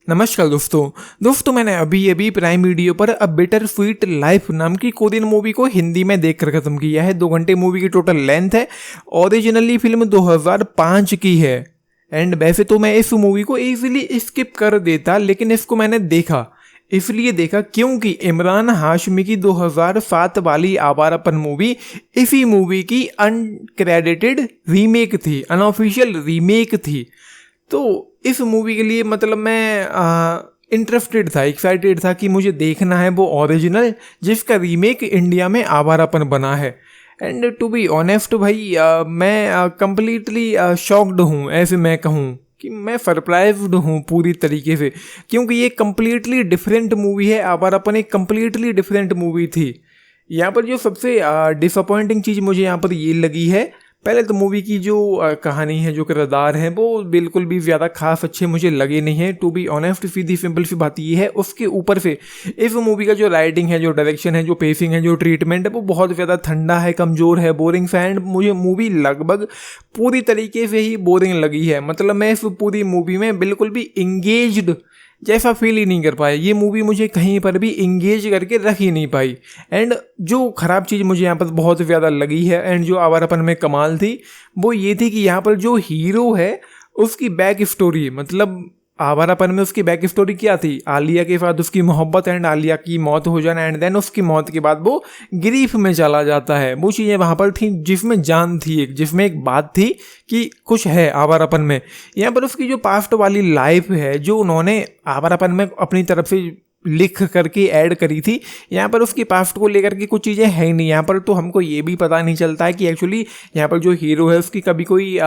नमस्कार दोस्तों मैंने अभी अभी प्राइम वीडियो पर अ बेटर स्वीट लाइफ नाम की कोरियन मूवी को हिंदी में देखकर खत्म किया है। 2 घंटे मूवी की टोटल लेंथ है। ओरिजिनली फिल्म 2005 की है एंड वैसे तो मैं इस मूवी को इजीली स्किप कर देता, लेकिन इसको मैंने देखा। इसलिए देखा क्योंकि इमरान हाशमी की 2007 वाली आवारापन मूवी इसी मूवी की अनक्रेडिटेड रीमेक थी, अनऑफिशियल रीमेक थी। तो इस मूवी के लिए मतलब मैं इंटरेस्टेड था, एक्साइटेड था कि मुझे देखना है वो ओरिजिनल जिसका रीमेक इंडिया में आवारापन बना है। एंड टू बी ऑनेस्ट भाई, मैं कंप्लीटली शॉक्ड हूँ, ऐसे मैं कहूँ कि मैं सरप्राइज्ड हूँ पूरी तरीके से, क्योंकि ये कंप्लीटली डिफरेंट मूवी है। आवारापन एक कंप्लीटली डिफरेंट मूवी थी। यहाँ पर जो सबसे डिसअपॉइंटिंग चीज़ मुझे यहाँ पर ये लगी है, पहले तो मूवी की जो कहानी है, जो किरदार है, वो बिल्कुल भी ज़्यादा खास अच्छे मुझे लगे नहीं है। टू बी ऑनेस्ट, सीधी सिंपल सी बात ये है। उसके ऊपर से इस मूवी का जो राइटिंग है, जो डायरेक्शन है, जो पेसिंग है, जो ट्रीटमेंट है, वो बहुत ज़्यादा ठंडा है, कमज़ोर है, बोरिंग सा। एंड मुझे मूवी लगभग पूरी तरीके से ही बोरिंग लगी है। मतलब मैं इस पूरी मूवी में बिल्कुल भी इंगेज्ड जैसा फील ही नहीं कर पाया। ये मूवी मुझे कहीं पर भी इंगेज करके रख ही नहीं पाई। एंड जो ख़राब चीज़ मुझे यहाँ पर बहुत ज़्यादा लगी है एंड जो आवारापन में कमाल थी, वो ये थी कि यहाँ पर जो हीरो है उसकी बैक स्टोरी, मतलब आवारापन में उसकी बैक स्टोरी क्या थी, आलिया के साथ उसकी मोहब्बत एंड आलिया की मौत हो जाना, एंड देन उसकी मौत के बाद वो ग्रीफ में चला जाता है। वो चीज़ें वहाँ पर थी जिसमें जान थी, जिसमें एक बात थी कि कुछ है आवारापन में। यहाँ पर उसकी जो पास्ट वाली लाइफ है, जो उन्होंने आवारापन में अपनी तरफ से लिख करके ऐड करी थी, यहाँ पर उसकी पास्ट को लेकर के कुछ चीज़ें हैं ही नहीं। यहाँ पर तो हमको ये भी पता नहीं चलता है कि एक्चुअली यहाँ पर जो हीरो है उसकी कभी कोई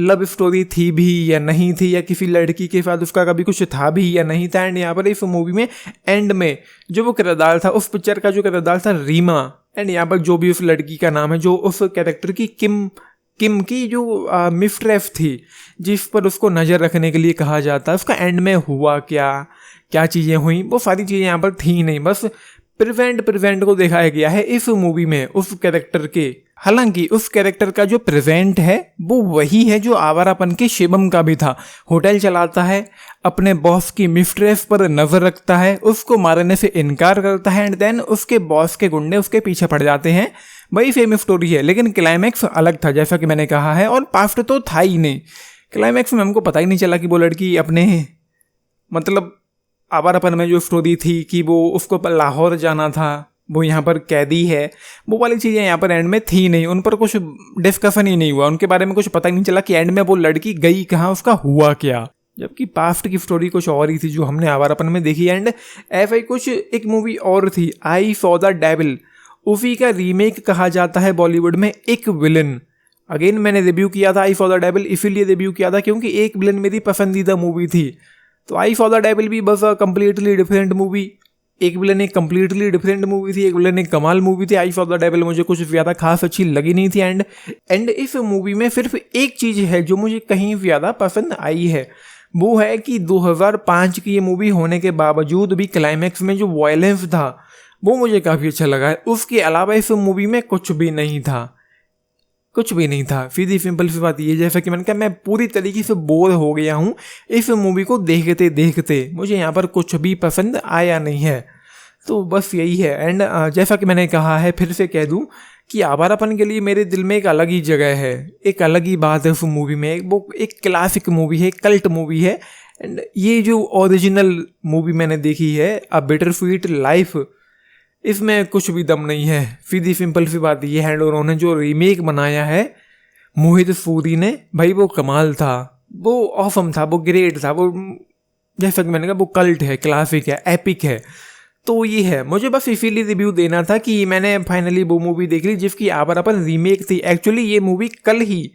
लव स्टोरी थी भी या नहीं थी, या किसी लड़की के साथ उसका कभी कुछ था भी या नहीं था। एंड यहाँ पर इस मूवी में एंड में जो वो किरदार था, उस पिक्चर का जो किरदार था रीमा, एंड यहाँ पर जो भी उस लड़की का नाम है, जो उस कैरेक्टर की किम की जो मिस्ट्रेस थी, जिस पर उसको नज़र रखने के लिए कहा जाता है, उसका एंड में हुआ क्या चीज़ें हुई, वो सारी चीज़ें यहाँ पर थी नहीं। बस प्रेजेंट को दिखाया गया है इस मूवी में उस कैरेक्टर के। हालांकि उस कैरेक्टर का जो प्रेजेंट है वो वही है जो आवारापन के शिवम का भी था। होटल चलाता है, अपने बॉस की मिस्ट्रेस पर नजर रखता है, उसको मारने से इनकार करता है, एंड देन उसके बॉस के गुंडे उसके पीछे पड़ जाते हैं। वही सेम स्टोरी है, लेकिन क्लाइमैक्स अलग था, जैसा कि मैंने कहा है। और पास्ट तो था ही नहीं। क्लाइमैक्स में हमको पता ही नहीं चला कि वो लड़की अपने मतलब आवारापन में जो स्टोरी थी कि वो उसको लाहौर जाना था, वो यहाँ पर कैदी है, वो वाली चीज़ें यहाँ पर एंड में थी नहीं। उन पर कुछ डिस्कशन ही नहीं हुआ, उनके बारे में कुछ पता ही नहीं चला कि एंड में वो लड़की गई कहाँ, उसका हुआ क्या। जबकि पास्ट की स्टोरी कुछ और ही थी जो हमने आवारापन में देखी। एंड ऐसा ही कुछ एक मूवी और थी, आई सॉ द डेविल, उसी का रीमेक कहा जाता है बॉलीवुड में एक विलन। अगेन मैंने रिव्यू किया था आई सॉ द डेविल, इसीलिए रिव्यू किया था क्योंकि एक विलन मेरी पसंदीदा मूवी थी। तो आई सॉ द डेविल भी बस कंप्लीटली डिफरेंट मूवी। एक विलन एक कंप्लीटली डिफरेंट मूवी थी, एक विलन एक कमाल मूवी थी। आई सॉ द डेविल मुझे कुछ ज़्यादा खास अच्छी लगी नहीं थी। एंड इस मूवी में सिर्फ एक चीज़ है जो मुझे कहीं ज़्यादा पसंद आई है, वो है कि 2005 की ये मूवी होने के बावजूद भी क्लाइमैक्स में जो वायलेंस था वो मुझे काफ़ी अच्छा लगा है। उसके अलावा इस मूवी में कुछ भी नहीं था। सीधी सिंपल सी बात ये, जैसा कि मैंने कहा, मैं पूरी तरीके से बोर हो गया हूँ इस मूवी को देखते देखते। मुझे यहाँ पर कुछ भी पसंद आया नहीं है। तो बस यही है। एंड जैसा कि मैंने कहा है, फिर से कह दूँ कि आवारापन के लिए मेरे दिल में एक अलग ही जगह है, एक अलग ही बात है उस मूवी में। वो एक क्लासिक मूवी है, कल्ट मूवी है। एंड ये जो ओरिजिनल मूवी मैंने देखी है, अ बेटर स्वीट लाइफ, इसमें कुछ भी दम नहीं है। सीधी सिंपल सी बात ये है। उन्होंने जो रीमेक बनाया है मोहित सूरी ने, भाई वो कमाल था, वो ऑसम था, वो ग्रेट था, वो जैसा कि मैंने कहा वो कल्ट है, क्लासिक है, एपिक है। तो ये है, मुझे बस इसीलिए रिव्यू देना था कि मैंने फाइनली वो मूवी देख ली जिसकी आवारापन रीमेक थी। एक्चुअली ये मूवी कल ही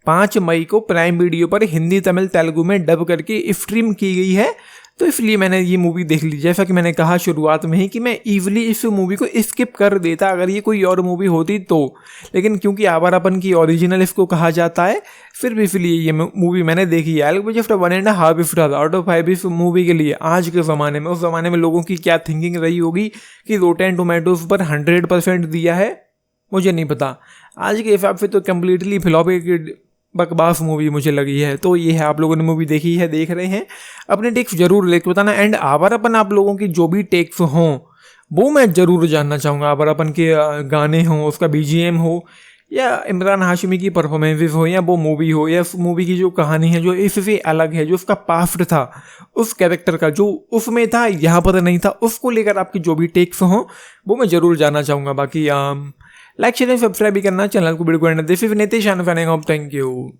5 मई को प्राइम वीडियो पर हिंदी, तमिल, तेलुगु में डब करके स्ट्रीम की गई है, तो इसलिए मैंने ये मूवी देख ली। जैसा कि मैंने कहा शुरुआत में ही कि मैं ईजिली इस मूवी को स्किप कर देता अगर ये कोई और मूवी होती तो, लेकिन क्योंकि आवारापन की ओरिजिनल इसको कहा जाता है, सिर्फ इसलिए ये मूवी मैंने देखी है। I just 1.5 star out of 5 इस मूवी के लिए। आज के ज़माने में, उस ज़माने में लोगों की क्या थिंकिंग रही होगी कि रोटेन टोमेटोज पर 100% दिया है, मुझे नहीं पता। आज के हिसाब से तो कम्प्लीटली फ्लॉप बकवास मूवी मुझे लगी है। तो ये है, आप लोगों ने मूवी देखी है, देख रहे हैं, अपने टेक्स जरूर लेके बताना। एंड आवारापन आप लोगों की जो भी टेक्स हों वो मैं ज़रूर जानना चाहूँगा। आवारापन के गाने हों, उसका बीजीएम हो, या इमरान हाशमी की परफॉर्मेंसेस हो, या वो मूवी हो, या उस मूवी की जो कहानी है जो इससे अलग है, जो उसका पास्ट था, उस कैरेक्टर का जो उसमें था यहाँ पर नहीं था, उसको लेकर आपकी जो भी टेक्स हों वो मैं ज़रूर जानना चाहूँगा। बाकी लाइक शेयर सब्सक्राइब भी करना चैनल को, वीडियो को। This is Nitish, thank you.